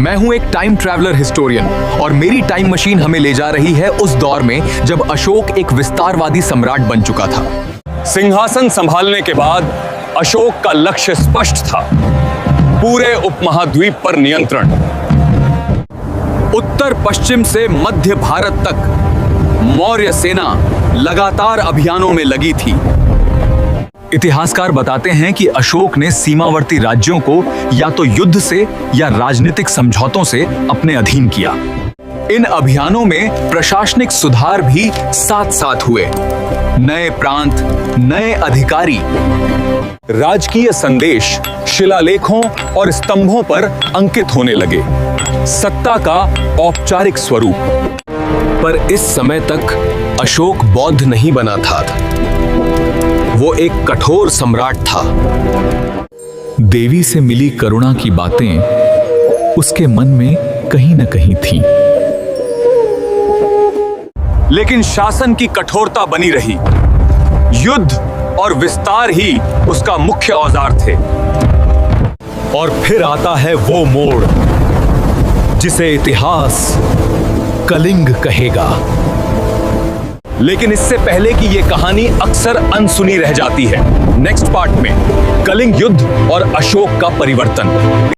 मैं हूं एक टाइम ट्रैवलर हिस्टोरियन और मेरी टाइम मशीन हमें ले जा रही है उस दौर में जब अशोक एक विस्तारवादी सम्राट बन चुका था। सिंहासन संभालने के बाद अशोक का लक्ष्य स्पष्ट था, पूरे उपमहाद्वीप पर नियंत्रण। उत्तर पश्चिम से मध्य भारत तक मौर्य सेना लगातार अभियानों में लगी थी। इतिहासकार बताते हैं कि अशोक ने सीमावर्ती राज्यों को या तो युद्ध से या राजनीतिक समझौतों से अपने अधीन किया। इन अभियानों में प्रशासनिक सुधार भी साथ साथ हुए। नए प्रांत, नए अधिकारी, राजकीय संदेश शिलालेखों और स्तंभों पर अंकित होने लगे। सत्ता का औपचारिक स्वरूप। पर इस समय तक अशोक बौद्ध नहीं बना था। वो एक कठोर सम्राट था। देवी से मिली करुणा की बातें उसके मन में कहीं न कहीं थीं। लेकिन शासन की कठोरता बनी रही। युद्ध और विस्तार ही उसका मुख्य औजार थे। और फिर आता है वो मोड़ जिसे इतिहास कलिंग कहेगा। लेकिन इससे पहले कि ये कहानी अक्सर अनसुनी रह जाती है, नेक्स्ट पार्ट में कलिंग युद्ध और अशोक का परिवर्तन।